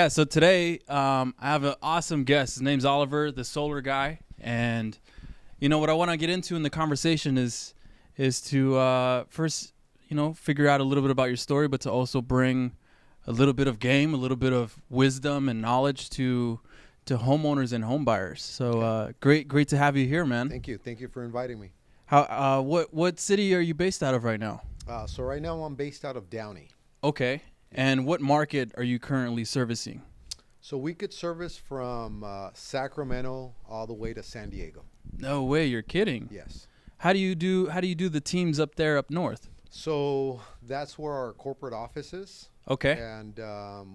Yeah, so today I have an awesome guest. His name's Oliver, the solar guy. And what I want to get into in the conversation is to first, figure out a little bit about your story, but to also bring a little bit of game, a little bit of wisdom and knowledge to homeowners and home buyers. So great to have you here, man. Thank you for inviting me. How what city are you based out of right now? So right now I'm based out of Downey. Okay. And what market are you currently servicing? So we could service from Sacramento all the way to San Diego. No way, you're kidding. Yes. How do you do the teams up there up north? So that's where our corporate office is. Okay. And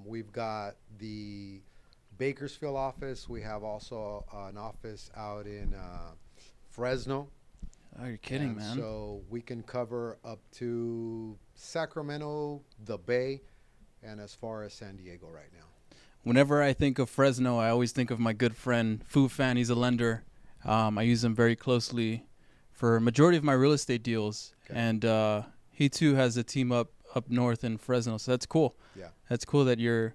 we've got the Bakersfield office. We have also an office out in Fresno. Oh, you're kidding, And man. So we can cover up to Sacramento, the Bay, and as far as San Diego right now. Whenever I think of Fresno, I always think of my good friend Fu Fan. He's a lender. I use him very closely for a majority of my real estate deals. Okay. And he too has a team up north in Fresno. So that's cool. Yeah. That's cool that you're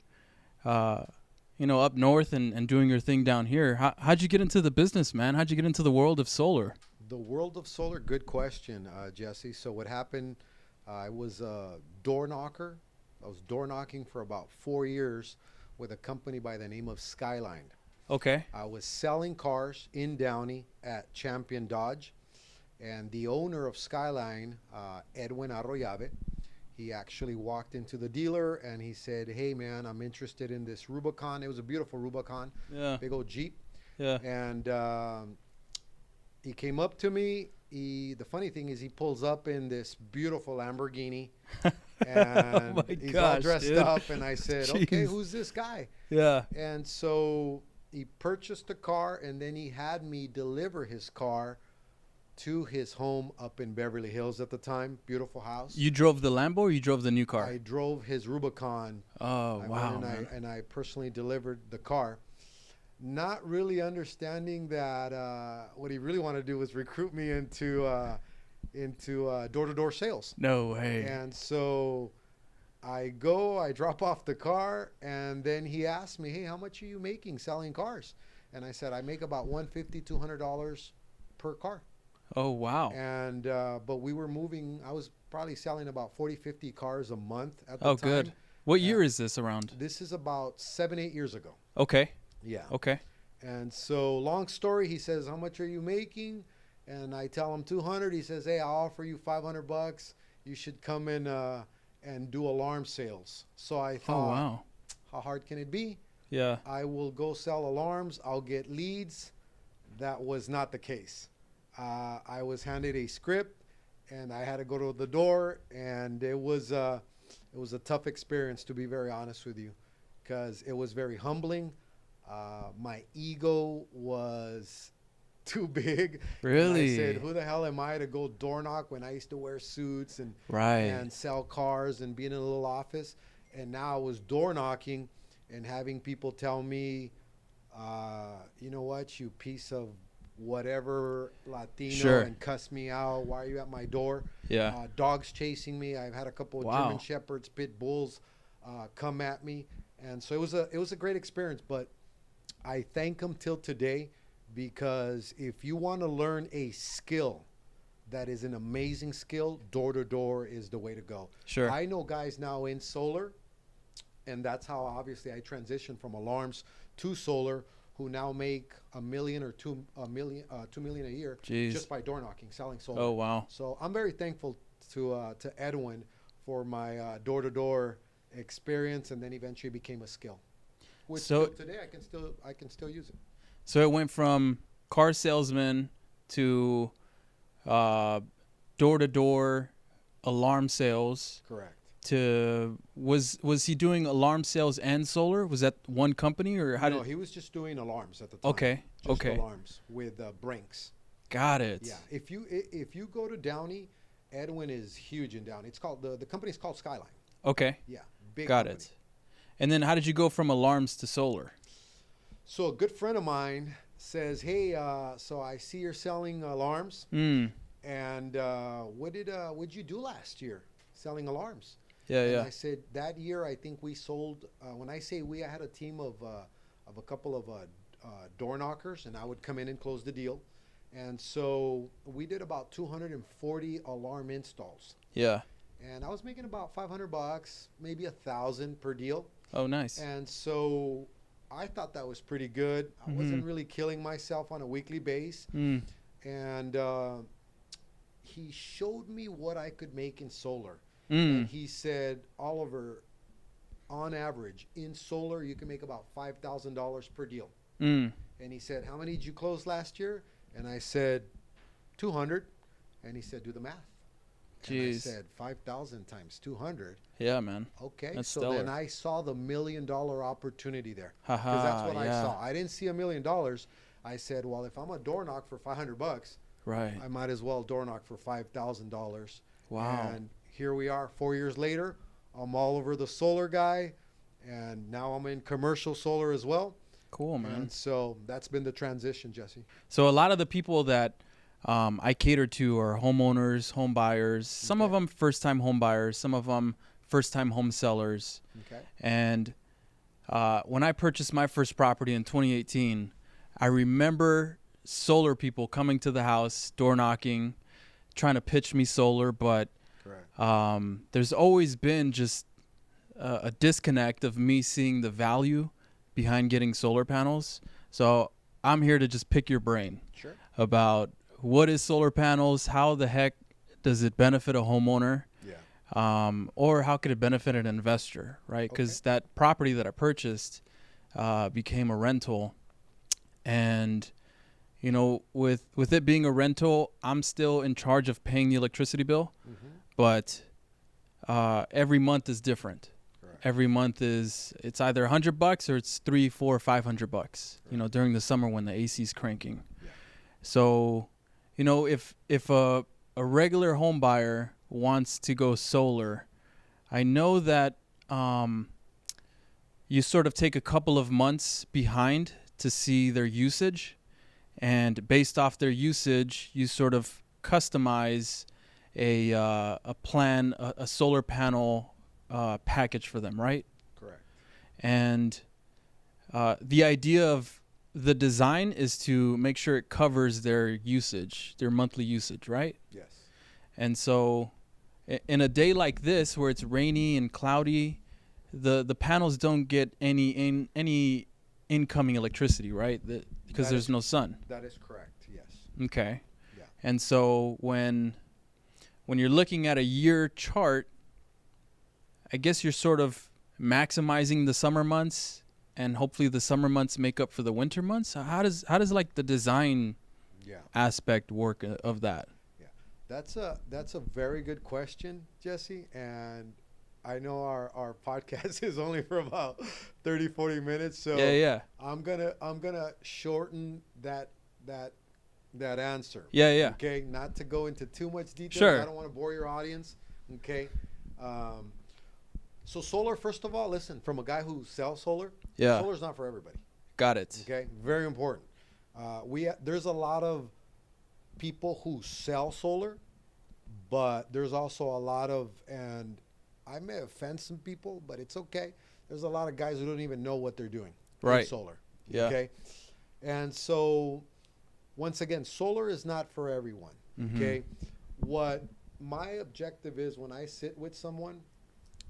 up north and doing your thing down here. How'd you get into the business, man? How'd you get into the world of solar? The world of solar, good question, Jesse. So what happened, I was a door knocker. I was door knocking for about 4 years with a company by the name of Skyline. Okay. I was selling cars in Downey at Champion Dodge. And the owner of Skyline, Edwin Arroyave, he actually walked into the dealer and he said, "Hey, man, I'm interested in this Rubicon." It was a beautiful Rubicon, Yeah. big old Jeep. Yeah. And he came up to me. The funny thing is he pulls up in this beautiful Lamborghini. And Oh my he's gosh, all dressed dude. up. And I said, "Okay, Jeez. who's this guy?" Yeah. And so he purchased the car, and then he had me deliver his car to his home up in Beverly Hills at the time. Beautiful house. You drove the Lambo or you drove the new car? I drove his Rubicon. Oh, I wow, went man. and I personally delivered the car. Not really understanding that what he really wanted to do was recruit me into door-to-door sales. No way. And so I drop off the car, and then he asked me, "Hey, how much are you making selling cars?" And I said, "I make about $150, $200 per car." Oh, wow. And but we were moving. I was probably selling about 40, 50 cars a month at the Oh, time. good. What year is this around? This is about 7, 8 years ago. Okay. Yeah. Okay. And so, long story, he says, "How much are you making?" And I tell him 200. He says, "Hey, I'll offer you $500. You should come in and do alarm sales." So I Oh, thought, wow. how hard can it be? Yeah. I will go sell alarms. I'll get leads. That was not the case. I was handed a script, and I had to go to the door, and it was a tough experience, to be very honest with you, because it was very humbling. My ego was too big. Really? And I said, "Who the hell am I to go door knock when I used to wear suits and Right. sell cars and be in a little office?" And now I was door knocking and having people tell me, "You know what, you piece of whatever Latino," Sure. and cuss me out. "Why are you at my door?" Yeah. Dogs chasing me. I've had a couple of Wow. German Shepherds, pit bulls come at me. And so it was a great experience, but I thank him till today, because if you want to learn a skill that is an amazing skill, door to door is the way to go. Sure. I know guys now in solar, and that's how obviously I transitioned from alarms to solar, who now make $1 million or $2 million a year. Jeez. Just by door knocking, selling solar. Oh, wow. So I'm very thankful to Edwin for my door to door experience, and then eventually became a skill, which So- till today I can still use it. So it went from car salesman to door-to-door alarm sales Correct. to was he doing alarm sales and solar? Was that one company or how No, did? he was just doing alarms at the time. Okay. Just Okay. alarms with Brinks. Got it. Yeah. If you go to Downey, Edwin is huge in Downey. It's called the company's called Skyline. Okay. Yeah. Big Got company. it. And then how did you go from alarms to solar? So a good friend of mine says, "Hey, so I see you're selling alarms, Mm. and what did you do last year selling alarms?" Yeah, And yeah. I said that year I think we sold. When I say we, I had a team of a couple of door knockers, and I would come in and close the deal. And so we did about 240 alarm installs, Yeah. and I was making about $500, maybe 1,000 per deal. Oh, nice. And so I thought that was pretty good. I wasn't really killing myself on a weekly base. Mm. And he showed me what I could make in solar. And Mm. he said, Oliver, on average, in solar, you can make about $5,000 per deal. Mm. And he said, how many did you close last year? And I said, 200. And he said, do the math. And I Jeez. said, 5,000 times 200. Yeah, man. Okay. That's so stellar. then I saw the $1 million opportunity there. Because Haha, that's what I yeah. saw. I didn't see $1 million. I said, well, if I'm a door knock for $500, Right. I might as well door knock for $5,000. Wow. And here we are 4 years later. I'm all over the solar guy. And now I'm in commercial solar as well. Cool, man. And so that's been the transition, Jesse. So a lot of the people that I cater to are homeowners, home buyers. Some of Okay. them first-time home buyers. Some of them first-time home sellers. Okay. And when I purchased my first property in 2018, I remember solar people coming to the house, door knocking, trying to pitch me solar. But Correct. there's always been just a disconnect of me seeing the value behind getting solar panels. So I'm here to just pick your brain Sure. about what is solar panels, how the heck does it benefit a homeowner, Yeah. or how could it benefit an investor, right? Because that property that I purchased became a rental, and you know, with it being a rental, I'm still in charge of paying the electricity bill, but every month is different. Correct. Every month it's either $100 or it's $300, $400, $500. You know, during the summer when the AC's cranking. Yeah. So, you know, if a regular home buyer wants to go solar, I know that you sort of take a couple of months behind to see their usage, and based off their usage, you sort of customize a plan, a solar panel package for them, right? Correct. And the idea of the design is to make sure it covers their usage, their monthly usage, right? Yes. And so in a day like this where it's rainy and cloudy, the panels don't get any incoming electricity, right? Because That there's is- no sun. That is correct. Yes. Okay. Yeah. And so when you're looking at a year chart, I guess you're sort of maximizing the summer months, and hopefully the summer months make up for the winter months. How does like the design Yeah. aspect work of that? That's a very good question, Jesse. And I know our podcast is only for about 30, 40 minutes. So Yeah. I'm gonna shorten that answer. Yeah. Okay. Not to go into too much detail. Sure. I don't want to bore your audience. Okay. So solar, first of all, listen, from a guy who sells solar, Yeah. solar's not for everybody. Got it. Okay, very important. There's a lot of people who sell solar, but there's also a lot of, and I may offend some people, but it's okay. There's a lot of guys who don't even know what they're doing in Right. solar. Yeah. Okay, and so once again, solar is not for everyone. Mhm. Okay, what my objective is when I sit with someone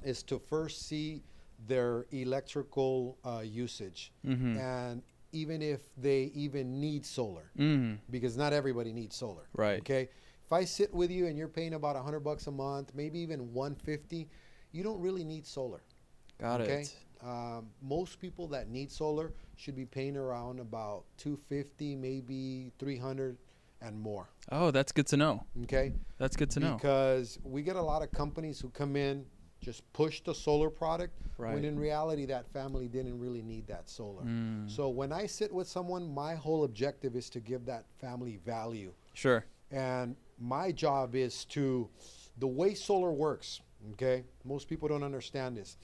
is to first see their electrical usage, Mhm. and even if they even need solar, Mhm. because not everybody needs solar. Right. Okay. If I sit with you and you're paying about $100 a month, maybe even 150, you don't really need solar. Got Okay. it. Most people that need solar should be paying around about 250, maybe 300 and more. Oh, that's good to know. Okay. That's good to know. Because we get a lot of companies who come in, just push the solar product, when Right. in reality that family didn't really need that solar. Mm. So when I sit with someone, my whole objective is to give that family value. Sure. And my job is to, the way solar works, okay? Most people don't understand this.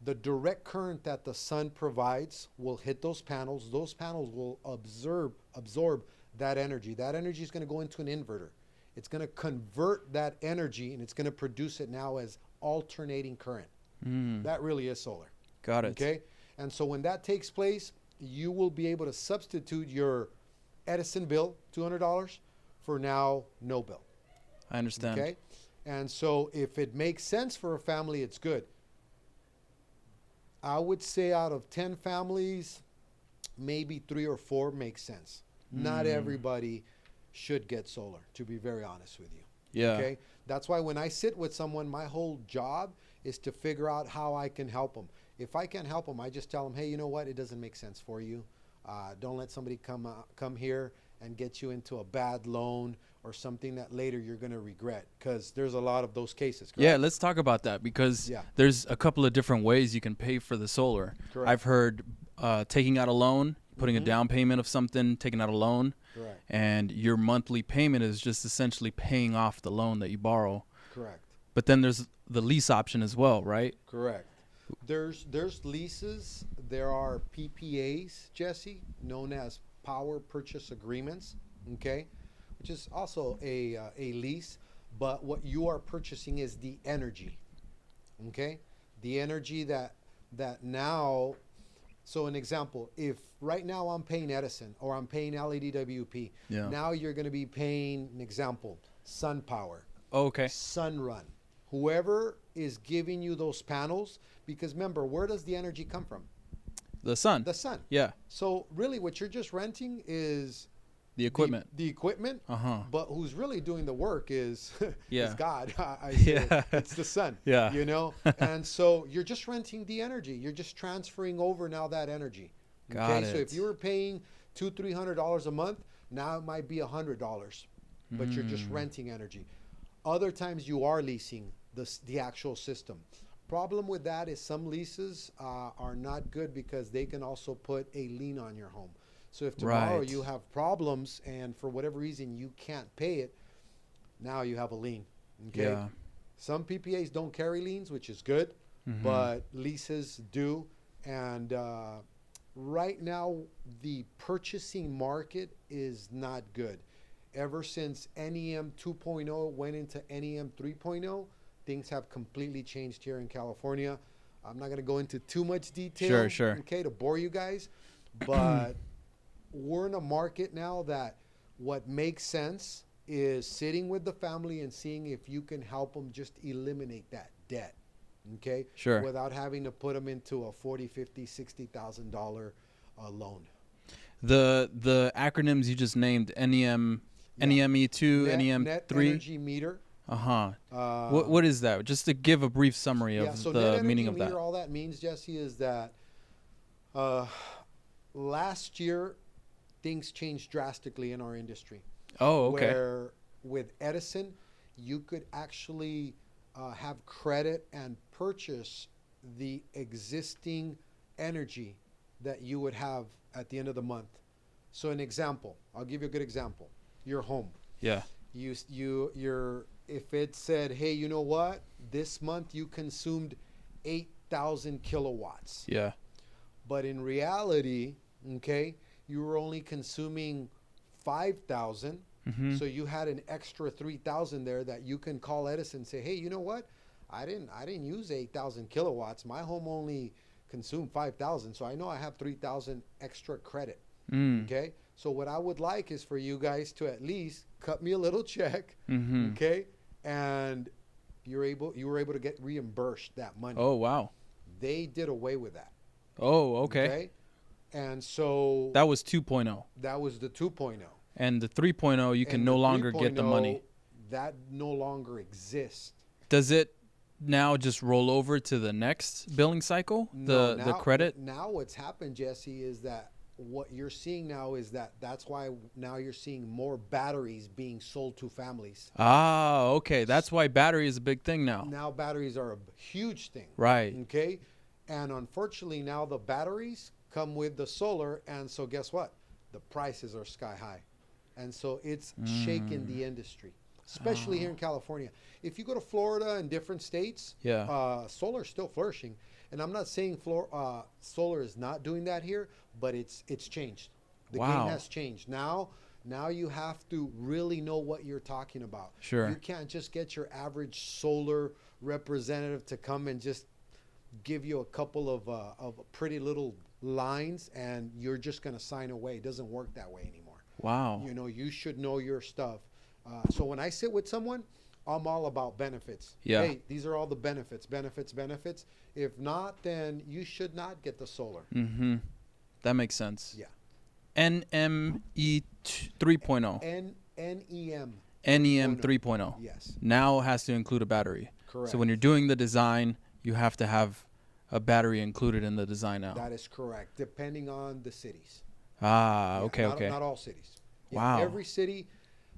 The direct current that the sun provides will hit those panels. Those panels will absorb that energy. That energy is going to go into an inverter. It's going to convert that energy, and it's going to produce it now as alternating current. Mm. That really is solar. Got it. Okay? And so when that takes place, you will be able to substitute your Edison bill, $200, for now no bill. I understand. Okay? And so if it makes sense for a family, it's good. I would say out of 10 families, maybe 3 or 4 make sense. Not everybody should get solar, to be very honest with you. Yeah. Okay? That's why when I sit with someone, my whole job is to figure out how I can help them. If I can't help them, I just tell them, hey, you know what? It doesn't make sense for you. Don't let somebody come here and get you into a bad loan or something that later you're going to regret, because there's a lot of those cases. Correct? Yeah, let's talk about that, because there's a couple of different ways you can pay for the solar. Correct. I've heard taking out a loan, putting a down payment of something, taking out a loan, Correct. and your monthly payment is just essentially paying off the loan that you borrow. Correct. But then there's the lease option as well, right? Correct. There's leases. There are PPAs, Jesse, known as power purchase agreements, okay, which is also a lease. But what you are purchasing is the energy, okay, the energy that now. So an example, if right now I'm paying Edison or I'm paying LEDWP, now you're going to be paying, an example, Sun Power, Sunrun, whoever is giving you those panels. Because remember, where does the energy come from? The sun. The sun. Yeah. So really what you're just renting is the equipment. The equipment. But who's really doing the work is, is God. I say it's the sun. Yeah. You know? And so you're just renting the energy. You're just transferring over now that energy. Got it. So if you were paying $200-300 a month, now it might be $100. But you're just renting energy. Other times you are leasing the actual system. Problem with that is some leases are not good, because they can also put a lien on your home. So if tomorrow you have problems and for whatever reason you can't pay it, now you have a lien. Okay. Yeah. Some PPAs don't carry liens, which is good, but leases do. And right now the purchasing market is not good. Ever since NEM 2.0 went into NEM 3.0, things have completely changed here in California. I'm not going to go into too much detail, okay, to bore you guys, but we're in a market now that what makes sense is sitting with the family and seeing if you can help them just eliminate that debt, okay, without having to put them into a $40,000, $50,000, $60,000 loan. The acronyms you just named, NEM, NEME2, NEM3. Net energy meter. What is that? Just to give a brief summary of the meaning of that. All that means, Jesse, is that last year things changed drastically in our industry. Oh, okay. Where with Edison, you could actually have credit and purchase the existing energy that you would have at the end of the month. So an example, I'll give you a good example. Your home. Yeah. If it said, hey, you know what? This month you consumed 8,000 kilowatts. Yeah. But in reality, okay, you were only consuming 5,000. So you had an extra 3,000 there that you can call Edison and say, hey, you know what? I didn't use 8,000 kilowatts. My home only consumed 5,000. So I know I have 3,000 extra credit. Okay. So what I would like is for you guys to at least cut me a little check. Okay. And you were able to get reimbursed that money. Oh, wow. They did away with that. Oh, okay. And so that was 2.0. That was the 2.0. And the 3.0, you can no longer get the money. That no longer exists. Does it now just roll over to the next billing cycle? No, the credit? Now what's happened, Jesse, is that what you're seeing now is that's why now you're seeing more batteries being sold to families. Ah, okay. That's why battery is a big thing now. Now batteries are a huge thing. Right. Okay. And unfortunately now the batteries come with the solar, and so guess what? The prices are sky high. And so it's shaking the industry, especially here in California. If you go to Florida and different states, solar is still flourishing. And I'm not saying solar is not doing that here, but it's changed. The game has changed. Now you have to really know what you're talking about. Sure. You can't just get your average solar representative to come and just give you a couple of pretty little lines and you're just going to sign away. It doesn't work that way anymore. Wow. You know, you should know your stuff. So when I sit with someone, I'm all about benefits. Yeah. Hey, these are all the benefits. If not, then you should not get the solar. Mm-hmm. That makes sense. Yeah. NME 3.0. NEM. NEM 3.0. Yes. Now has to include a battery. Correct. So when you're doing the design, you have to have a battery included in the design now. That is correct, depending on the cities. Ah, Yeah, okay, okay. Not all cities. Yeah, Wow. Every city.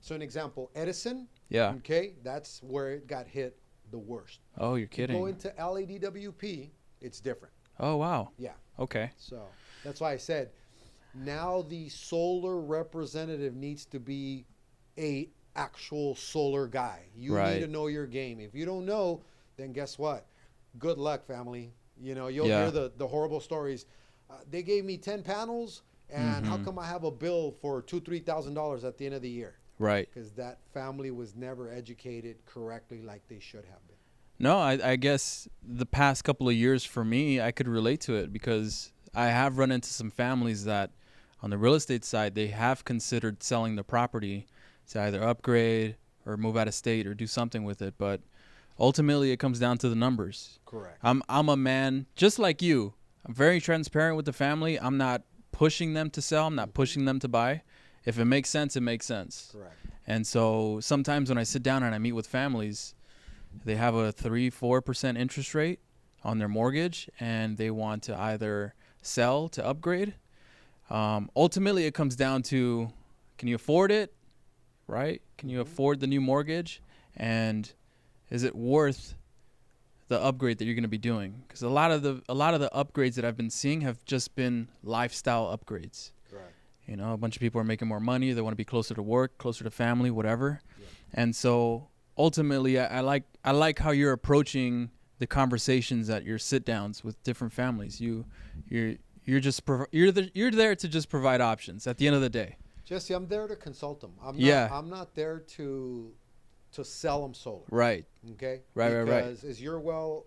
So an example, Edison. Yeah. Okay, that's where it got hit the worst. Oh, you're kidding. Go into LADWP, it's different. Oh, wow. Yeah. Okay. So that's why I said now the solar representative needs to be a actual solar guy. You need to know your game. If you don't know, then guess what? Good luck, family. You know, you'll hear the horrible stories. They gave me 10 panels, and how come I have a bill for $2,000-$3,000 at the end of the year? Right. Because that family was never educated correctly like they should have been. No, I guess the past couple of years for me, I could relate to it because I have run into some families that on the real estate side, they have considered selling the property to either upgrade or move out of state or do something with it. But ultimately, it comes down to the numbers. Correct. I'm a man just like you. I'm very transparent with the family. I'm not pushing them to sell. I'm not pushing them to buy. If it makes sense, it makes sense. Correct. And so sometimes when I sit down and I meet with families, they have a 3-4% interest rate on their mortgage and they want to either sell to upgrade. Ultimately, it comes down to, can you afford it? Right? Can you afford the new mortgage? And is it worth the upgrade that you're going to be doing? Because a lot of the upgrades that I've been seeing have just been lifestyle upgrades. Correct. You know, a bunch of people are making more money. They want to be closer to work, closer to family, whatever. Yeah. And so ultimately, I like how you're approaching the conversations at your sit downs with different families. You're there to just provide options at the end of the day. Jesse, I'm there to consult them. I'm not there to sell them solar. Right. Okay. Right. Because as you're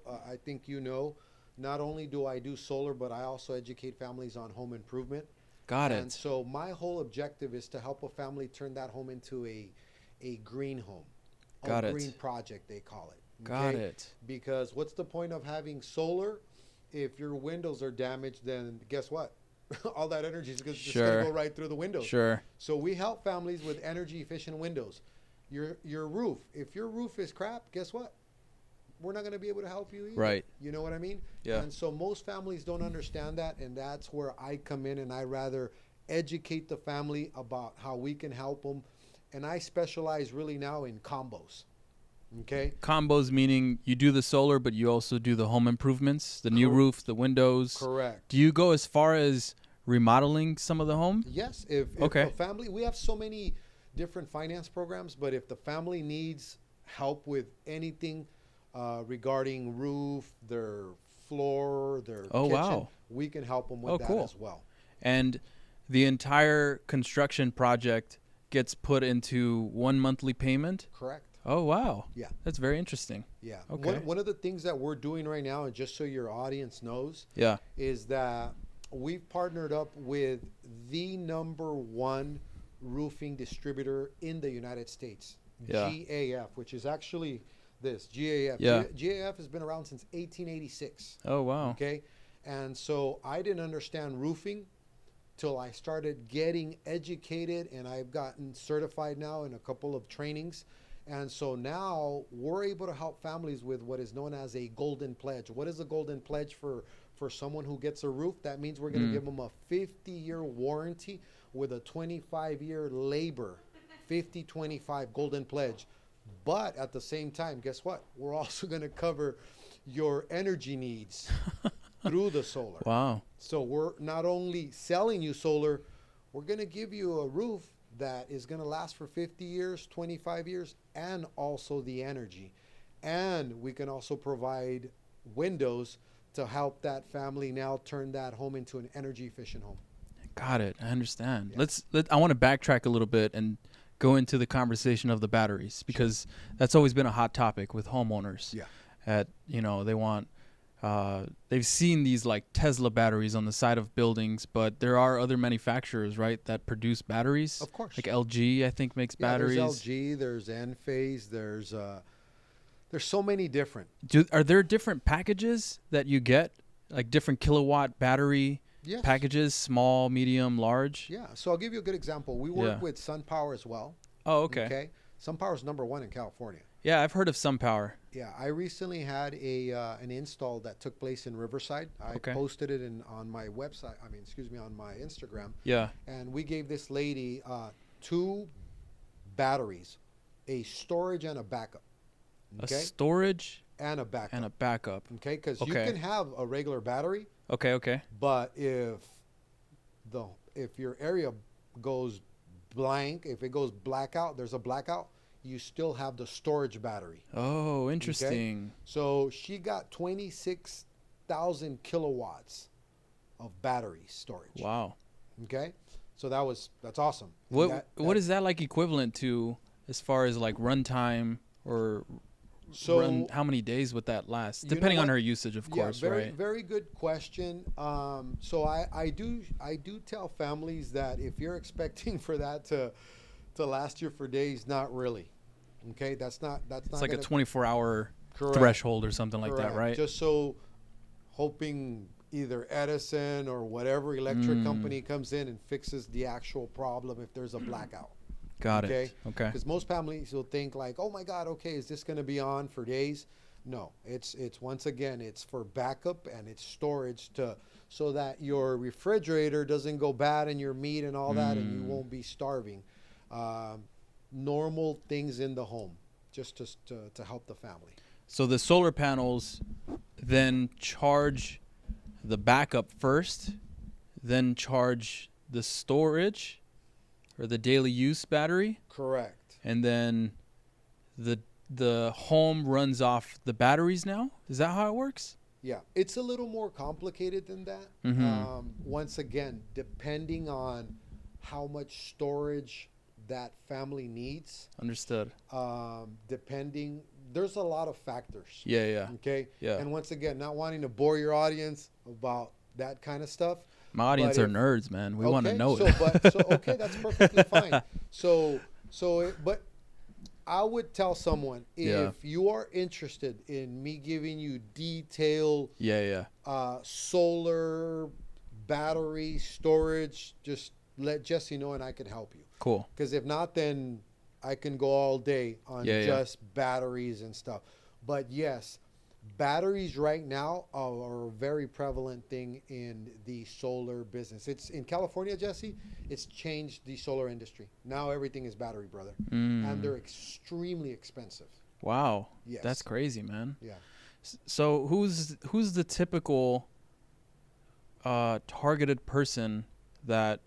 I think you know, not only do I do solar, but I also educate families on home improvement. Got it. And so my whole objective is to help a family turn that home into a green home. Got it. Green project, they call it. Got it. Because what's the point of having solar if your windows are damaged? Then guess what? All that energy is just going to go right through the windows. Sure. So we help families with energy efficient windows. Your roof, if your roof is crap, guess what? We're not going to be able to help you either. Right. You know what I mean? Yeah. And so most families don't understand that, and that's where I come in, and I rather educate the family about how we can help them. And I specialize really now in combos. Okay. Combos meaning you do the solar, but you also do the home improvements, the new roof, the windows. Correct. Do you go as far as remodeling some of the home? Yes. If a family, we have so many different finance programs, but if the family needs help with anything regarding roof, their floor, their kitchen, we can help them with that as well. And the entire construction project gets put into one monthly payment? Correct. Oh, wow. Yeah. That's very interesting. Yeah. Okay. One of the things that we're doing right now, and just so your audience knows, is that we've partnered up with the #1 roofing distributor in the United States, GAF, which is actually this, GAF. Yeah. GAF has been around since 1886. Oh, wow. Okay. And so I didn't understand roofing till I started getting educated, and I've gotten certified now in a couple of trainings. And so now we're able to help families with what is known as a golden pledge. What is a golden pledge for someone who gets a roof? That means we're going to give them a 50-year warranty with a 25-year labor, 50-25 golden pledge. But at the same time, guess what? We're also going to cover your energy needs through the solar. Wow. So we're not only selling you solar, we're going to give you a roof that is going to last for 50 years, 25 years, and also the energy. And we can also provide windows to help that family now turn that home into an energy efficient home. Got it. I understand. Yeah. I want to backtrack a little bit and go into the conversation of the batteries because that's always been a hot topic with homeowners. Yeah. they want they've seen these like Tesla batteries on the side of buildings, but there are other manufacturers, right, that produce batteries. Of course. Like LG, I think, makes batteries. There's LG, there's Enphase, there's so many different. Are there different packages that you get, like different kilowatt battery Yes. packages, small, medium, large? Yeah. So I'll give you a good example. We work with SunPower as well. Oh, okay. SunPower is #1 in California. Yeah, I've heard of SunPower. Yeah, I recently had an install that took place in Riverside. I posted it on my website. On my Instagram. Yeah. And we gave this lady 2 batteries, a storage and a backup. Okay? A storage and a backup. Okay, because you can have a regular battery. Okay. But if your area goes blank, if it goes blackout, there's a blackout, you still have the storage battery. Oh, interesting. Okay? So she got 26,000 kilowatts of battery storage. Wow. Okay, so that's awesome. What is that like equivalent to as far as like runtime or how many days would that last? Depending on her usage, of course, right? Very good question. So I do tell families that if you're expecting for that to last you for days, not really. Okay, that's not. It's like a 24-hour threshold or something like that, right? Just so hoping either Edison or whatever electric company comes in and fixes the actual problem if there's a blackout. Got it. Okay. Because most families will think like, oh my God, okay, is this going to be on for days? No, it's once again, it's for backup and it's storage so that your refrigerator doesn't go bad and your meat and all that, and you won't be starving. Normal things in the home, just to help the family. So the solar panels then charge the backup first, then charge the storage or the daily use battery. Correct. And then the home runs off the batteries now? Is that how it works? Yeah, it's a little more complicated than that. Mm-hmm. Once again, depending on how much storage that family needs. Understood. There's a lot of factors. Yeah. Okay? Yeah. And once again, not wanting to bore your audience about that kind of stuff. My audience are nerds, man. We want to know it. Okay, that's perfectly fine. But I would tell someone, if you are interested in me giving you detailed solar battery storage, just let Jesse know and I can help you. Cool. Because if not, then I can go all day on just batteries and stuff. But yes, batteries right now are a very prevalent thing in the solar business. It's in California, Jesse. It's changed the solar industry. Now everything is battery, brother, and they're extremely expensive. Wow. Yes. That's crazy, man. Yeah. So who's the typical targeted person that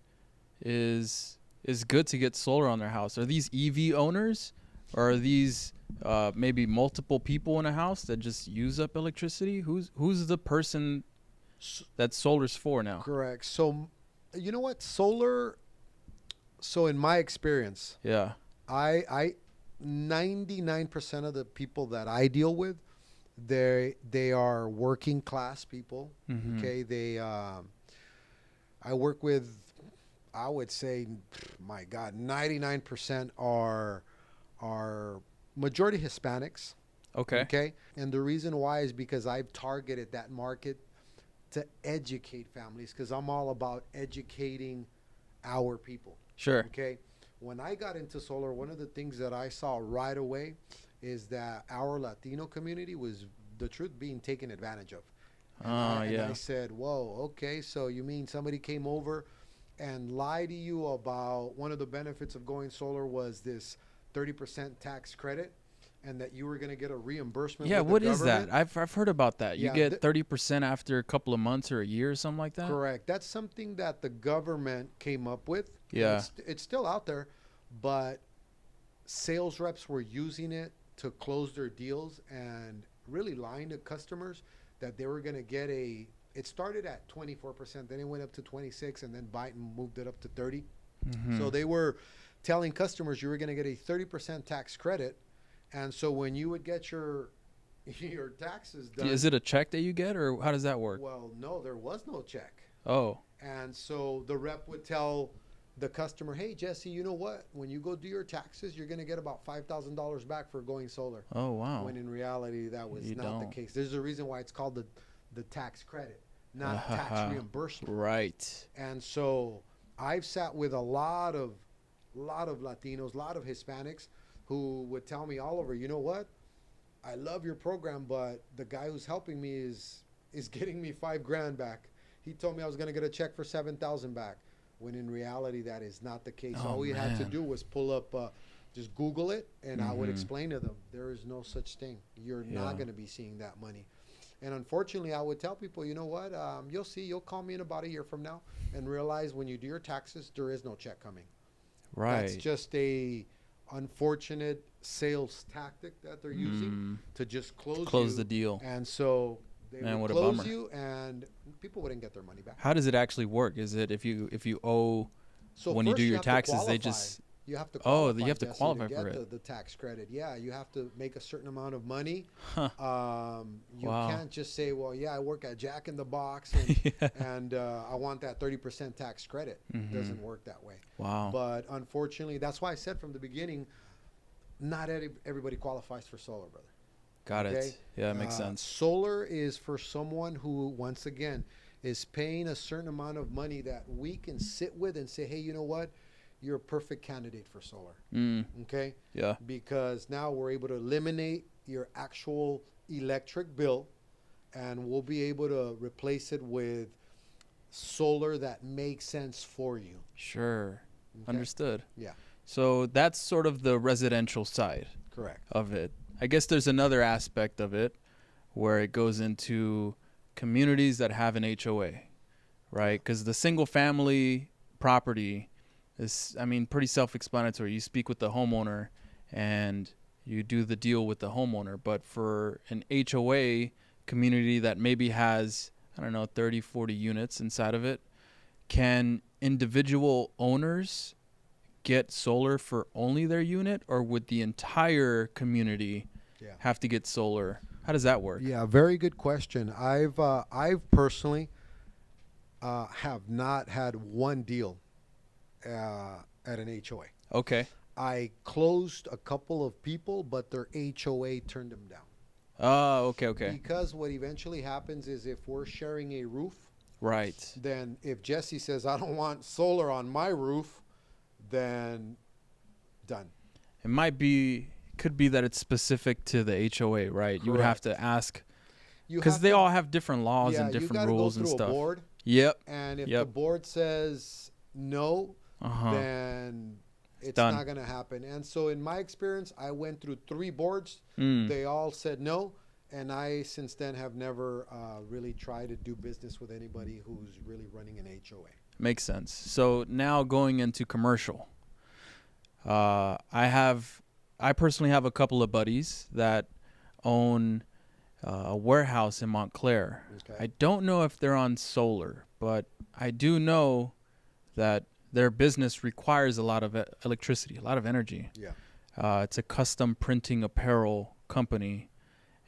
is good to get solar on their house? Are these EV owners, or are these maybe multiple people in a house that just use up electricity? Who's the person that solar's for now? Correct. So, you know what, solar. So in my experience, I 99% of the people that I deal with, they are working class people. Mm-hmm. Okay, I work with, I would say, my God, 99% are majority Hispanics. Okay. And the reason why is because I've targeted that market to educate families, because I'm all about educating our people. Sure. Okay. When I got into solar, one of the things that I saw right away is that our Latino community was, the truth, being taken advantage of. And I said, whoa, okay, so you mean somebody came over and lied to you about one of the benefits of going solar was this 30% tax credit, and that you were going to get a reimbursement? Yeah, with what the is that? government? I've heard about that. You Yeah, get 30% after a couple of months or a year or something like that? Correct. That's something that the government came up with. Yeah. It's still out there, but sales reps were using it to close their deals and really lying to customers that they were going to get it started at 24%, then it went up to 26, and then Biden moved it up to 30. Mm-hmm. So they were telling customers you were going to get a 30% tax credit. And so when you would get your your taxes done. Is it a check that you get, or how does that work? Well, no, there was no check. Oh, And so the rep would tell the customer, hey, Jesse, you know what? When you go do your taxes, you're going to get about $5,000 back for going solar. oh wow. When in reality, that was You not don't. the case. There's a reason why it's called the tax credit, not tax reimbursement. Right. And so I've sat with a lot of Latinos, a lot of Hispanics who would tell me, Oliver, you know what? I love your program, but the guy who's helping me is getting me $5,000 back. He told me I was going to get a check for $7,000 back. When in reality, that is not the case. Oh, All we had to man. do was pull up, just Google it, and I would Mhm. explain to them, there is no such thing. You're Yeah. not going to be seeing that money. And unfortunately, I would tell people, you know what? You'll see. You'll call me in about a year from now and realize when you do your taxes, there is no check coming. Right. That's just a unfortunate sales tactic that they're using to just close you. The deal. And so they Man, would what a close bummer. you, and people wouldn't get their money back. How does it actually work? Is it if you owe So when you first do your have to taxes, they qualify. just You have to Oh, qualify, you have to Jesse, qualify to for get it. the tax credit. Yeah, you have to make a certain amount of money. Huh. You Wow. can't just say, well, yeah, I work at Jack in the Box and, Yeah. and I want that 30% tax credit. It doesn't work that way. Wow. But unfortunately, that's why I said from the beginning, not everybody qualifies for solar, brother. Got Okay? it. Yeah, it makes sense. Solar is for someone who, once again, is paying a certain amount of money that we can sit with and say, hey, you know what? You're a perfect candidate for solar. Okay? Yeah. Because now we're able to eliminate your actual electric bill, and we'll be able to replace it with solar that makes sense for you. Sure. Okay? Understood. Yeah. So that's sort of the residential side Correct. of it. I guess there's another aspect of it where it goes into communities that have an HOA, right? Because the single family property is, I mean, pretty self-explanatory. You speak with the homeowner and you do the deal with the homeowner. But for an HOA community that maybe has, I don't know, 30, 40 units inside of it, can individual owners get solar for only their unit, or would the entire community have to get solar? How does that work? Yeah, very good question. I've personally have not had one deal at an HOA. Okay. I closed a couple of people, but their HOA turned them down. Oh, okay. Because what eventually happens is if we're sharing a roof, Right. then if Jesse says, I don't want solar on my roof, then done. It could be that it's specific to the HOA, right? Correct. You would have to ask, You because have they to- all have different laws yeah, and you different gotta rules go and through stuff. a board, Yep. and if the Yep. board says no, Uh-huh. then it's done. not going to happen. And so in my experience, I went through 3 boards. Mm. They all said no. And I, since then, have never really tried to do business with anybody who's really running an HOA. Makes sense. So now going into commercial, I personally have a couple of buddies that own a warehouse in Montclair. Okay. I don't know if they're on solar, but I do know that their business requires a lot of electricity, a lot of energy. Yeah. It's a custom printing apparel company,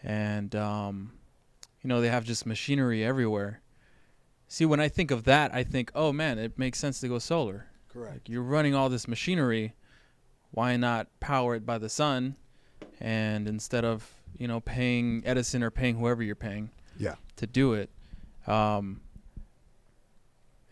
and they have just machinery everywhere. See, when I think of that, I think, oh man, it makes sense to go solar. Correct. Like, you're running all this machinery, why not power it by the sun? And instead of paying Edison or paying whoever you're paying, Yeah. to do it,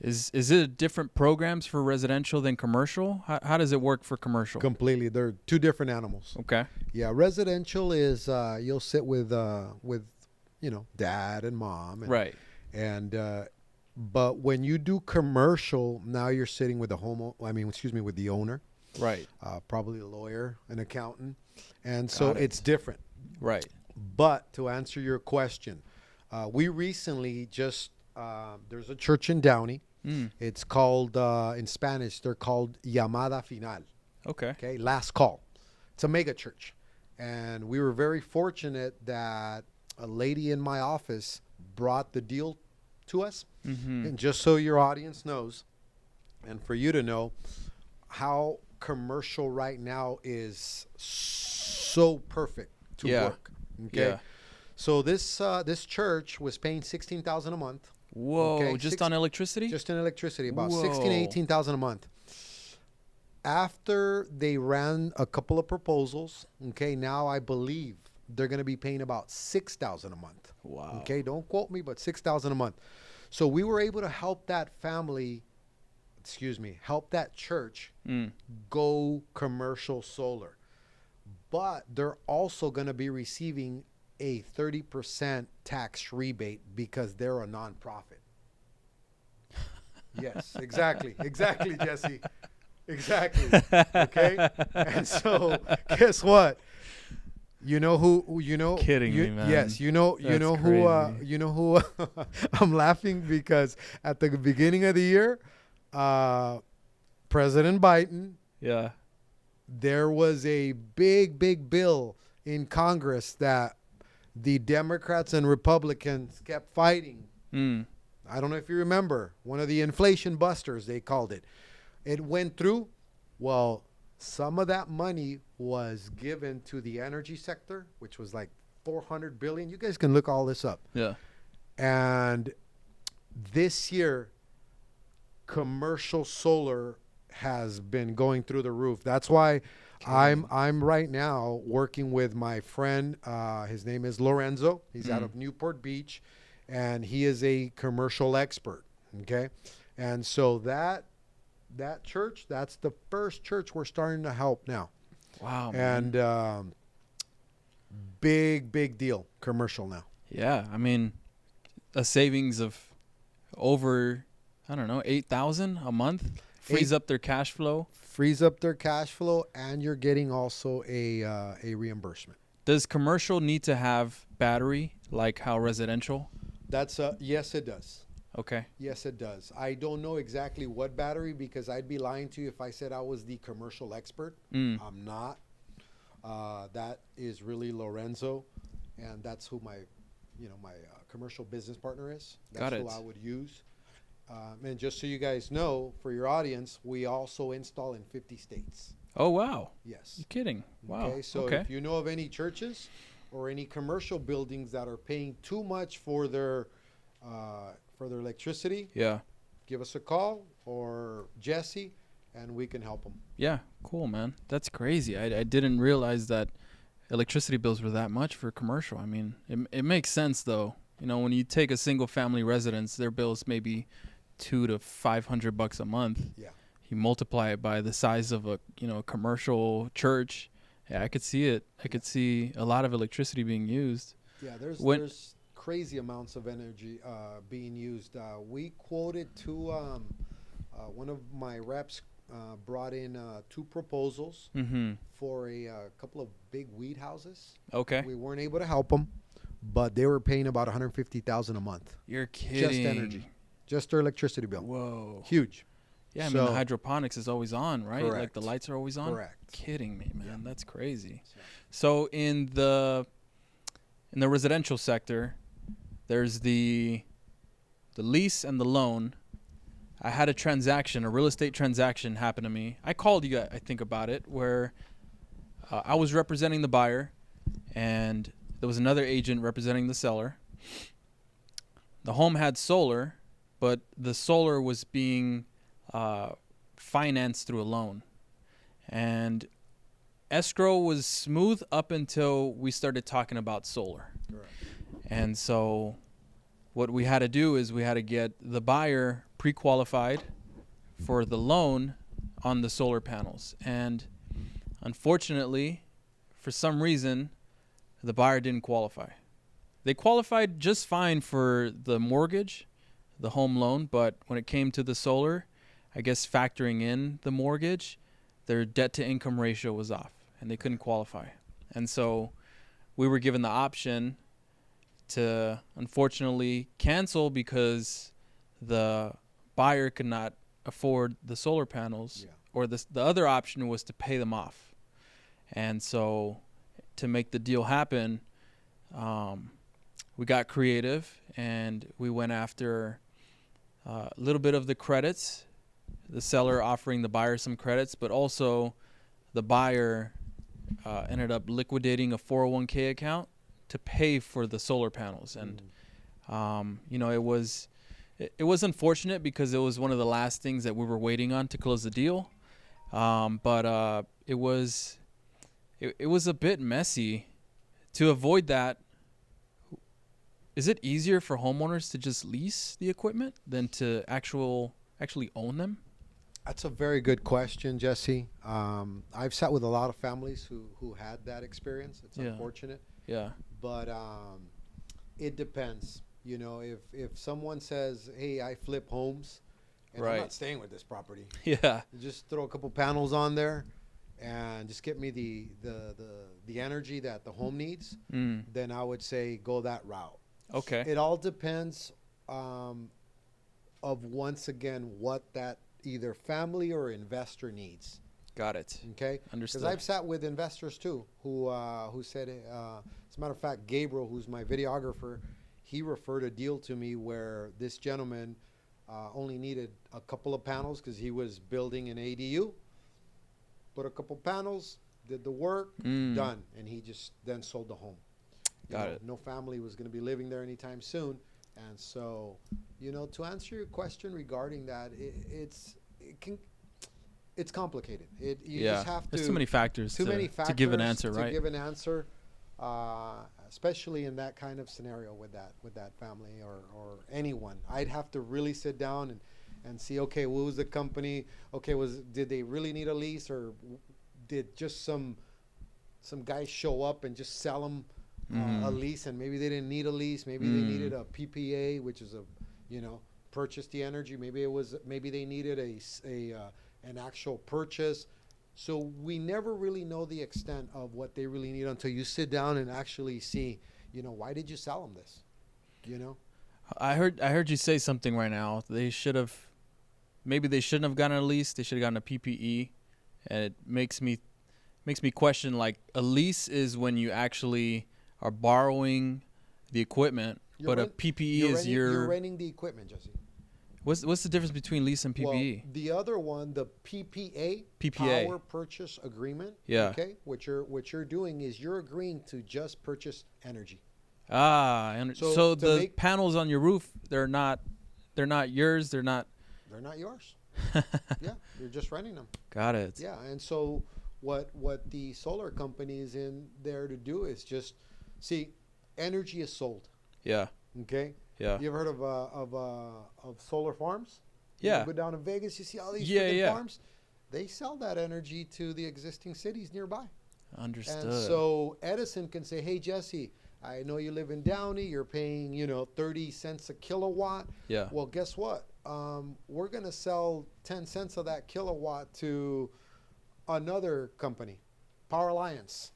is it different programs for residential than commercial? How does it work for commercial? Completely. They're 2 different animals. Okay. Yeah. Residential is you'll sit with dad and mom. And, Right. And but when you do commercial, now you're sitting with with the owner. Right. Probably a lawyer, an accountant. And so Got it. it's different. Right. But to answer your question, we recently just, there's a church in Downey. It's called, in Spanish, they're called Llamada Final. Okay, last call. It's a mega church. And we were very fortunate that a lady in my office brought the deal to us. Mm-hmm. And just so your audience knows, and for you to know how commercial right now is so perfect to Yeah. work. Okay. Yeah. So this church was paying 16,000 a month. Whoa, Okay, just on electricity? Just in electricity, about Whoa. 16 to 18,000 a month. After they ran a couple of proposals, okay, now I believe they're going to be paying about 6,000 a month. Wow. Okay, don't quote me, but 6,000 a month. So we were able to help that family, help that church go commercial solar. But they're also going to be receiving a 30% tax rebate because they're a nonprofit. Yes, exactly, Jesse. Exactly. Okay. And so, guess what? You know who? You know. Kidding me, man. Yes. You know. You That's know crazy. who? You know who? I'm laughing because at the beginning of the year, President Biden, Yeah. there was a big bill in Congress that the Democrats and Republicans kept fighting. I don't know if you remember, one of the inflation busters, they called it. It went through. Well, some of that money was given to the energy sector, which was like $400 billion. You guys can look all this up. Yeah. And this year, commercial solar has been going through the roof. That's why I'm right now working with my friend. His name is Lorenzo. He's out of Newport Beach, and he is a commercial expert. Okay, and so that church, that's the first church we're starting to help now. Wow. Man. And big deal, commercial now. Yeah, I mean, a savings of over, I don't know, 8,000 a month frees up their cash flow. Frees up their cash flow, and you're getting also a reimbursement. Does commercial need to have battery like how residential? That's yes, it does. Okay. Yes, it does. I don't know exactly what battery because I'd be lying to you if I said I was the commercial expert. I'm not. That is really Lorenzo, and that's who my commercial business partner is. That's who I would use. And just so you guys know, for your audience, we also install in 50 states. Oh, wow. Yes. You're kidding. Wow. Okay, so if you know of any churches or any commercial buildings that are paying too much for their electricity, give us a call or Jesse, and we can help them. Yeah, cool, man. That's crazy. I didn't realize that electricity bills were that much for commercial. I mean, it makes sense, though. You know, when you take a single-family residence, their bills may be $200 to $500 a month. Yeah. You multiply it by the size of a commercial church. Yeah, I could see it. I could see a lot of electricity being used. Yeah, there's crazy amounts of energy being used. We quoted to one of my reps brought in 2 proposals for a couple of big weed houses. Okay. We weren't able to help them, but they were paying about $150,000 a month. You're kidding. Just energy, just their electricity bill. Whoa. Huge. Yeah, I mean, the hydroponics is always on, right? Correct. Like the lights are always on? Correct. Kidding me, man. Yeah. That's crazy. So in the residential sector, there's the lease and the loan. I had a real estate transaction happen to me. I called you, I think, about it, where I was representing the buyer, and there was another agent representing the seller. The home had solar, but the solar was being financed through a loan. And escrow was smooth up until we started talking about solar. Correct. And so what we had to do is we had to get the buyer pre-qualified for the loan on the solar panels. And unfortunately, for some reason, the buyer didn't qualify. They qualified just fine for the mortgage, the home loan, but when it came to the solar, I guess factoring in the mortgage, their debt to income ratio was off and they couldn't qualify. And so we were given the option to unfortunately cancel because the buyer could not afford the solar panels, or the other option was to pay them off. And so to make the deal happen, we got creative and we went after a little bit of the credits, the seller offering the buyer some credits, but also the buyer ended up liquidating a 401k account to pay for the solar panels. And you know, it was unfortunate because it was one of the last things that we were waiting on to close the deal. But it was a bit messy. To avoid that, is it easier for homeowners to just lease the equipment than to actually own them? That's a very good question, Jesse. I've sat with a lot of families who had that experience. It's Yeah. unfortunate, Yeah. but it depends. You know, if someone says, "Hey, I flip homes, and I'm Right. not staying with this property," Yeah. just throw a couple panels on there, and just get me the energy that the home needs, Mm. then I would say go that route. Okay. It all depends of once again what that either family or investor needs. Got it. Okay, Understood. because I've sat with investors too who said, as a matter of fact, Gabriel, who's my videographer, he referred a deal to me where this gentleman only needed a couple of panels because he was building an ADU. Put a couple panels, did the work, done, and he just then sold the home. Got it. No family was going to be living there anytime soon, and so, you know, to answer your question regarding that, it's complicated. You just have to. There's too many factors. Too many factors to give an answer, to right? give an answer, especially in that kind of scenario with that family or anyone. I'd have to really sit down and see, okay, what was the company? Okay, did they really need a lease, or did just some guys show up and just sell them a lease, and maybe they didn't need a lease, maybe they needed a PPA, which is purchase the energy. Maybe they needed an actual purchase. So we never really know the extent of what they really need until you sit down and actually see, why did you sell them this? I heard you say something right now. They shouldn't have gotten a lease. They should have gotten a PPE, and it makes me question, like, a lease is when you actually are borrowing the equipment, but a PPE is you're renting the equipment, Jesse. What's the difference between lease and PPE? Well, the other one, the PPA, power purchase agreement. Yeah. Okay. What you're doing is you're agreeing to just purchase energy. So the panels on your roof, they're not yours. They're not yours. Yeah, you're just renting them. Got it. Yeah, and so what the solar company is in there to do is just see, energy is sold. Yeah. Okay. Yeah. You ever heard of solar farms? Yeah. You go down to Vegas, you see all these farms. They sell that energy to the existing cities nearby. Understood. And so Edison can say, "Hey, Jesse, I know you live in Downey. You're paying 30 cents a kilowatt. Yeah. Well, guess what? We're gonna sell 10 cents of that kilowatt to another company, Power Alliance."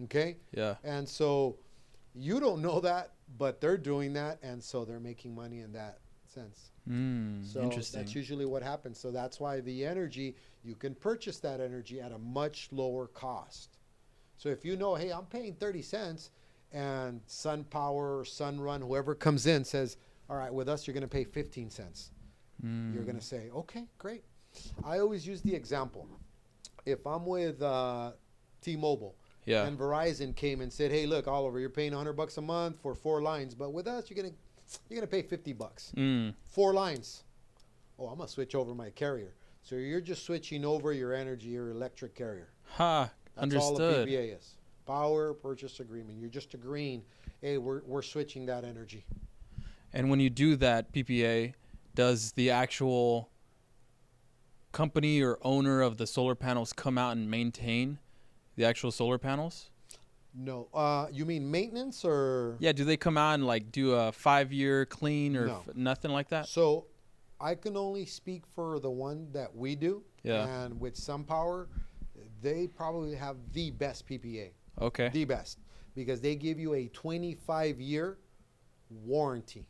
Okay. Yeah. And so you don't know that, but they're doing that, and so they're making money in that sense. So Interesting. that's usually what happens. So that's why the energy, you can purchase that energy at a much lower cost. So if you know, hey, I'm paying 30 cents, and SunPower or Sunrun, whoever comes in, says, all right, with us, you're going to pay 15 cents. You're going to say, okay, great. I always use the example. If I'm with T-Mobile, and Verizon came and said, hey, look, Oliver, you're paying $100 a month for 4 lines, but with us, you're gonna pay $50. 4 lines. Oh, I'm gonna switch over my carrier. So you're just switching over your energy, your electric carrier. That's understood. All the PPA is. Power purchase agreement. You're just agreeing, hey, we're switching that energy. And when you do that PPA, does the actual company or owner of the solar panels come out and maintain the actual solar panels? No. You mean maintenance or? Yeah. Do they come out and like do a 5-year clean or nothing like that? So I can only speak for the one that we do. Yeah. And with SunPower, they probably have the best PPA. Okay. The best. Because they give you a 25-year warranty.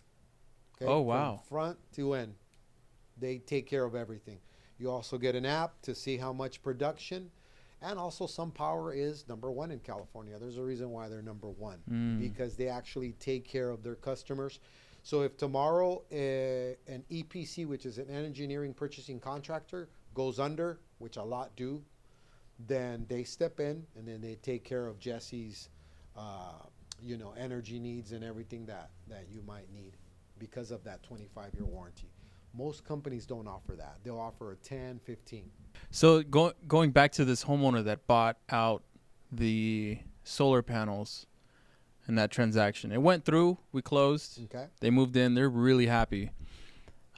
Okay? Oh, wow. From front to end. They take care of everything. You also get an app to see how much production. And also, SunPower is #1 in California. There's a reason why they're #1, because they actually take care of their customers. So if tomorrow an EPC, which is an engineering purchasing contractor, goes under, which a lot do, then they step in and then they take care of Jesse's energy needs and everything that you might need because of that 25-year warranty. Most companies don't offer that. They'll offer a 10, 15. So going back to this homeowner that bought out the solar panels in that transaction, it went through. We closed. Okay. They moved in. They're really happy.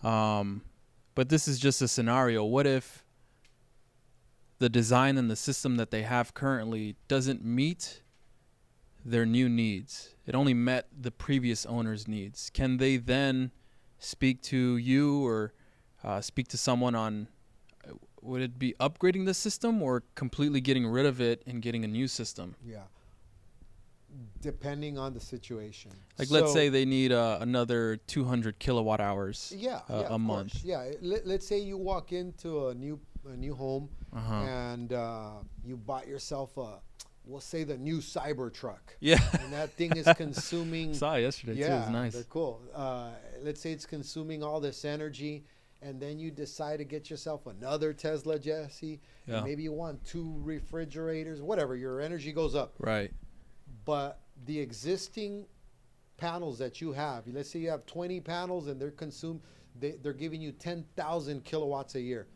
But this is just a scenario. What if the design and the system that they have currently doesn't meet their new needs? It only met the previous owner's needs. Can they then speak to you or speak to someone on, would it be upgrading the system or completely getting rid of it and getting a new system? Yeah. Depending on the situation. Like, let's say they need another 200 kilowatt hours a month. Course. Yeah. Let's say you walk into a new home and you bought yourself we'll say the new Cybertruck. Yeah. And that thing is consuming. Saw it yesterday too. It was nice. They're cool. Let's say it's consuming all this energy, and then you decide to get yourself another Tesla, Jesse. Yeah. And maybe you want 2 refrigerators, whatever. Your energy goes up. Right. But the existing panels that you have, let's say you have 20 panels and they're giving you 10,000 kilowatts a year.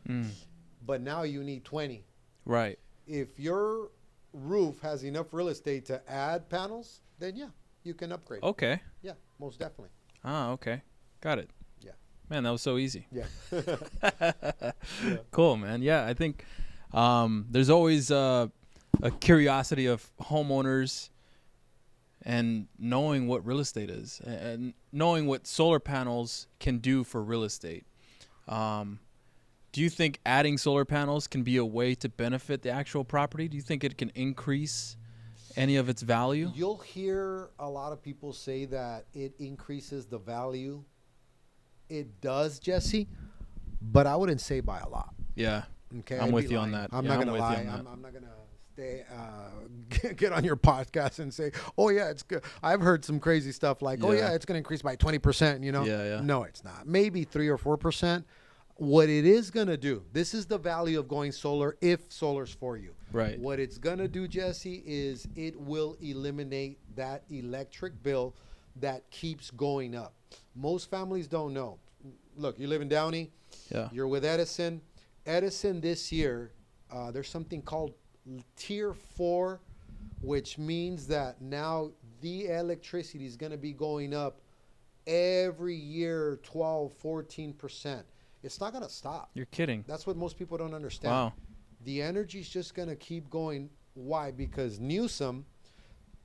But now you need 20. Right. If your roof has enough real estate to add panels, then yeah, you can upgrade. Okay. Yeah, most definitely. Okay. Got it. Yeah. Man, that was so easy. Yeah. Cool, man. Yeah, I think there's always a curiosity of homeowners and knowing what real estate is and knowing what solar panels can do for real estate. Do you think adding solar panels can be a way to benefit the actual property? Do you think it can increase any of its value? You'll hear a lot of people say that it increases the value. It does, Jesse, but I wouldn't say by a lot. Yeah. Okay. I'm with you on that. I'm not going to lie. I'm not going to get on your podcast and say, oh yeah, it's good. I've heard some crazy stuff like, oh yeah, it's going to increase by 20%, Yeah. No, it's not. Maybe 3 or 4%. What it is going to do, this is the value of going solar if solar's for you. Right. What it's going to do, Jesse, is it will eliminate that electric bill that keeps going up. Most families don't know. Look, you live in Downey. Yeah. You're with Edison. Edison this year, there's something called Tier 4, which means that now the electricity is going to be going up every year 12, 14%. It's not going to stop. You're kidding. That's what most people don't understand. Wow. The energy's just going to keep going. Why? Because Newsom,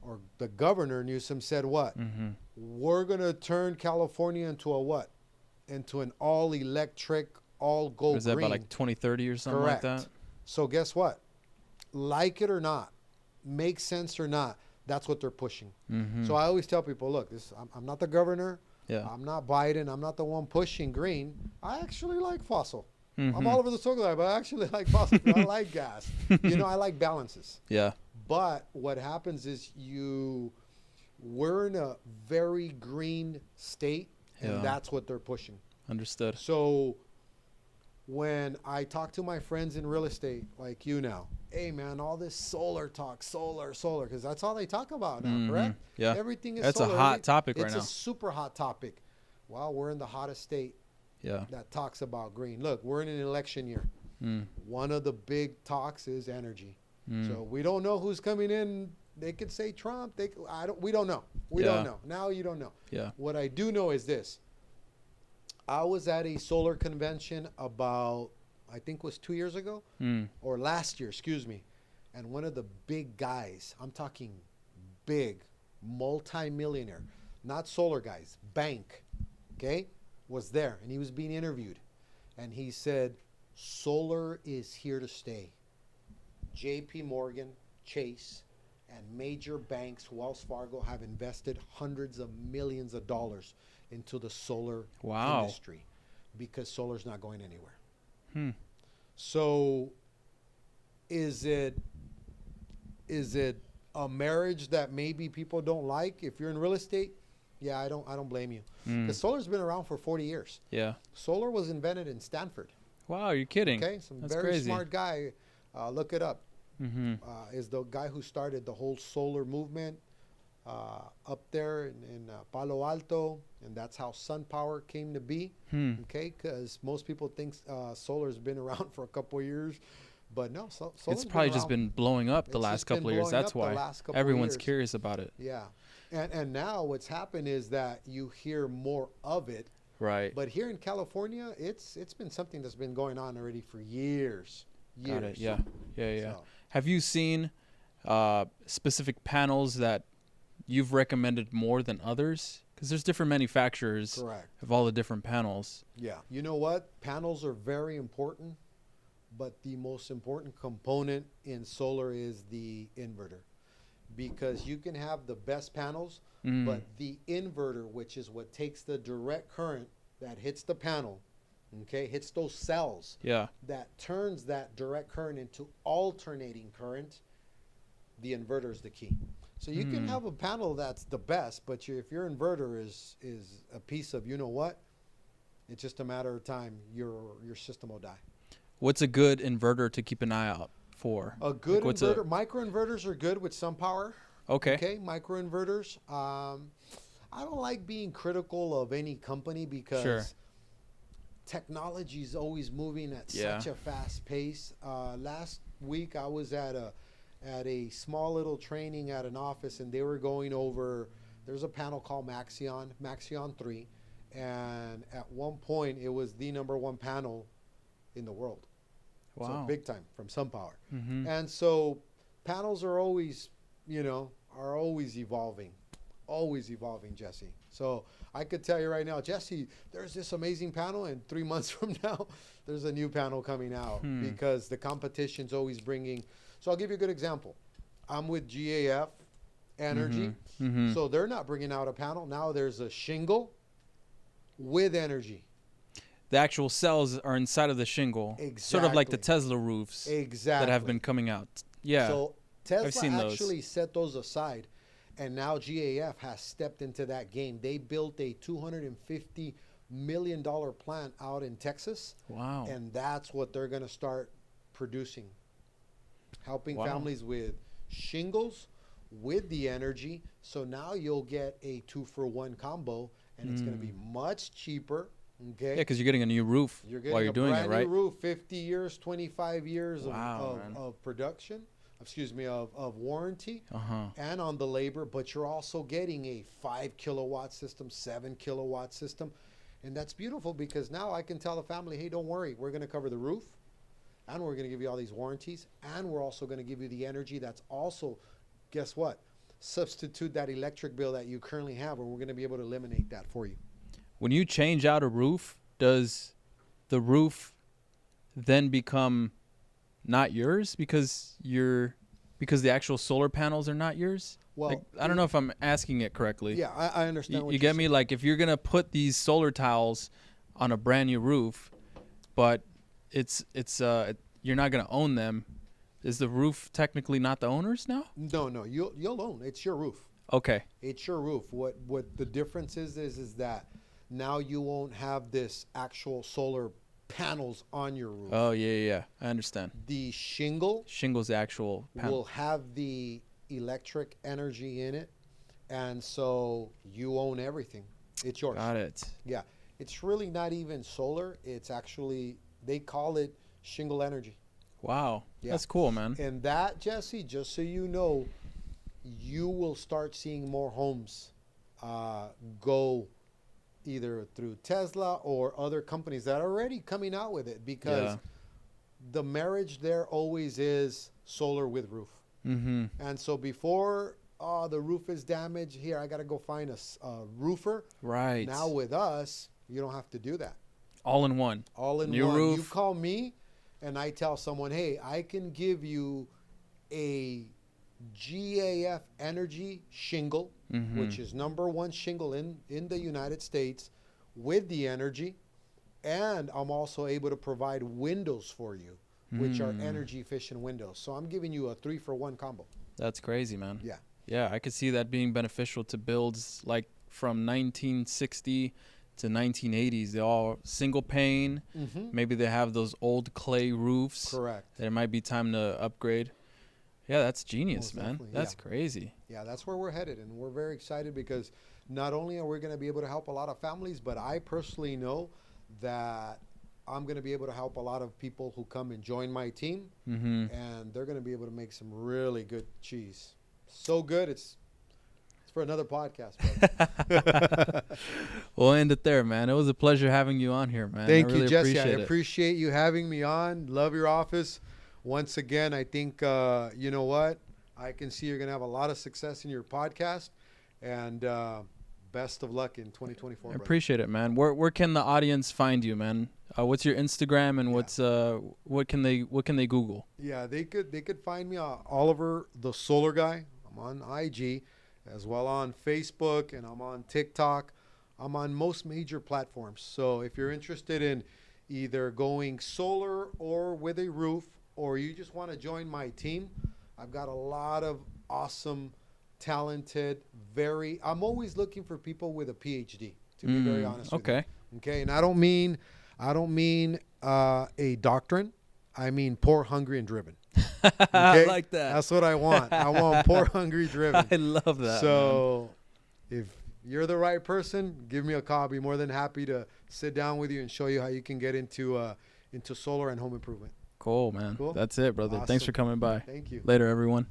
or the governor Newsom, said what? We're going to turn California into a what? Into an all-electric, all-go green. Is that about like 2030 or something Correct. like that? So guess what? Like it or not, make sense or not, that's what they're pushing. So I always tell people, look, I'm not the governor. Yeah. I'm not Biden. I'm not the one pushing green. I actually like fossil. I'm all over the circle, but I actually like fossil. I like gas. I like balances. Yeah. But what happens is we're in a very green state, and that's what they're pushing. Understood. So when I talk to my friends in real estate, like you now, hey man, all this solar talk, solar, because that's all they talk about now, correct? Yeah. Everything is That's solar. a hot topic right It's now. a super hot topic. Well, we're in the hottest state that talks about green. Look, we're in an election year. One of the big talks is energy. So we don't know who's coming in. They could say Trump. We don't know. We don't know. Now you don't know. Yeah. What I do know is this. I was at a solar convention about, I think it was 2 years ago or last year, excuse me. And one of the big guys, I'm talking big, multi-millionaire, not solar guys, bank, okay, was there. And he was being interviewed. And he said, solar is here to stay. JP Morgan, Chase, and major banks, Wells Fargo, have invested hundreds of millions of dollars into the solar industry because solar's not going anywhere. So is it a marriage that maybe people don't like if you're in real estate? Yeah, I don't blame you. Because solar's been around for 40 years. Yeah. Solar was invented in Stanford. Wow, you're kidding. Okay, some That's very crazy. smart guy. Look it up. Is the guy who started the whole solar movement. up there in Palo Alto, and that's how sun power came to be. Okay, because most people think solar's been around for a couple of years, but no, solar's It's probably been just around. been blowing up the It's last just been couple of years. blowing That's up the why last couple of everyone's years. curious about it. Yeah, and now what's happened is that you hear more of it. Right. But here in California, it's been something that's been going on already for years. Got it. Yeah. Yeah. So, Have you seen specific panels that you've recommended more than others? Because there's different manufacturers correct. of all the different panels. Yeah. You know what? Panels are very important, but the most important component in solar is the inverter. Because you can have the best panels, but the inverter, which is what takes the direct current that hits the panel, okay, hits those cells, Yeah. that turns that direct current into alternating current, the inverter is the key. So you can have a panel that's the best, but if your inverter is a piece of, you know what, it's just a matter of time, your system will die. What's a good inverter to keep an eye out for? A good inverter, microinverters are good with some power. Okay. Okay, microinverters. I don't like being critical of any company because Sure. technology is always moving at Yeah. such a fast pace. Last week I was at a small little training at an office, and they were going over. There's a panel called Maxion 3, and at one point it was the number one panel in the world. Wow. So big time from SunPower. Mm-hmm. And so panels are always, always evolving, Jesse. So I could tell you right now, Jesse, there's this amazing panel, and 3 months from now, there's a new panel coming out because the competition's always bringing. So I'll give you a good example. I'm with GAF Energy. Mm-hmm. So they're not bringing out a panel. Now there's a shingle with energy. The actual cells are inside of the shingle. Sort of like the Exactly. Tesla roofs Exactly. that have been coming out. Yeah. So I've seen Tesla those. actually set those aside, and now GAF has stepped into that game. They built a $250 million plant out in Texas, Wow. and that's what they're going to start producing, helping Wow. families with shingles, with the energy. So now you'll get a 2-for-1 combo, and it's going to be much cheaper. Okay. Yeah, because you're getting a new roof You're getting while you're a doing brand it, right? new roof, 50 years, 25 years Wow, man. of production, of warranty, Uh-huh. and on the labor, but you're also getting a 5 kilowatt system, 7 kilowatt system. And that's beautiful because now I can tell the family, hey, don't worry, we're going to cover the roof, and we're going to give you all these warranties, and we're also going to give you the energy that's also, guess what, substitute that electric bill that you currently have, and we're going to be able to eliminate that for you. When you change out a roof, does the roof then become not yours because the actual solar panels are not yours? Well, Like, I don't know if I'm asking it correctly. Yeah, I understand what You you're get saying. me? Like, if you're gonna put these solar tiles on a brand new roof, but you're not gonna own them, is the roof technically not the owner's now? No, you'll own. It's your roof. Okay. It's your roof. What the difference is that now you won't have this actual solar panels on your roof. Oh yeah. I understand. The shingle Shingle's the actual panel. will have the electric energy in it, and so you own everything. It's yours. Got it. Yeah. It's really not even solar. It's actually, they call it shingle energy. Wow. Yeah. That's cool, man. And that, Jesse, just so you know, you will start seeing more homes go either through Tesla or other companies that are already coming out with it, because the marriage there always is solar with roof. Mm-hmm. And so before the roof is damaged, here, I got to go find a roofer. Right. Now with us, you don't have to do that. All in one. All in New one. roof. You call me and I tell someone, hey, I can give you a GAF energy shingle, which is #1 shingle in the United States with the energy. And I'm also able to provide windows for you, which are energy efficient windows. So I'm giving you a 3-for-1 combo. That's crazy, man. Yeah. Yeah, I could see that being beneficial to builds like from 1960 to 1980s. They're all single pane. Maybe they have those old clay roofs. Correct. That it might be time to upgrade. Yeah, that's genius, Most man. definitely, That's yeah. crazy. Yeah, that's where we're headed, and we're very excited because not only are we going to be able to help a lot of families, but I personally know that I'm going to be able to help a lot of people who come and join my team, Mm-hmm. and they're going to be able to make some really good cheese. So good, it's for another podcast, brother. We'll end it there, man. It was a pleasure having you on here, man. I Thank you, really Jesse. I appreciate it. appreciate you having me on. Love your office. Once again, I think, you know what? I can see you're going to have a lot of success in your podcast. And best of luck in 2024. I brother. appreciate it, man. Where can the audience find you, man? What's your Instagram and what can they Google? Yeah, they could find me Oliver the Solar Guy. I'm on IG as well on Facebook, and I'm on TikTok. I'm on most major platforms. So if you're interested in either going solar or with a roof, or you just want to join my team, I've got a lot of awesome, talented, I'm always looking for people with a PhD, to be very honest with you. Okay. And I don't mean a doctrine. I mean poor, hungry, and driven. Okay? I like that. That's what I want. I want poor, hungry, driven. I love that. So if you're the right person, give me a call. I'll be more than happy to sit down with you and show you how you can get into solar and home improvement. Cool, man. Cool. That's it, brother. Awesome. Thanks for coming by. Thank you. Later, everyone.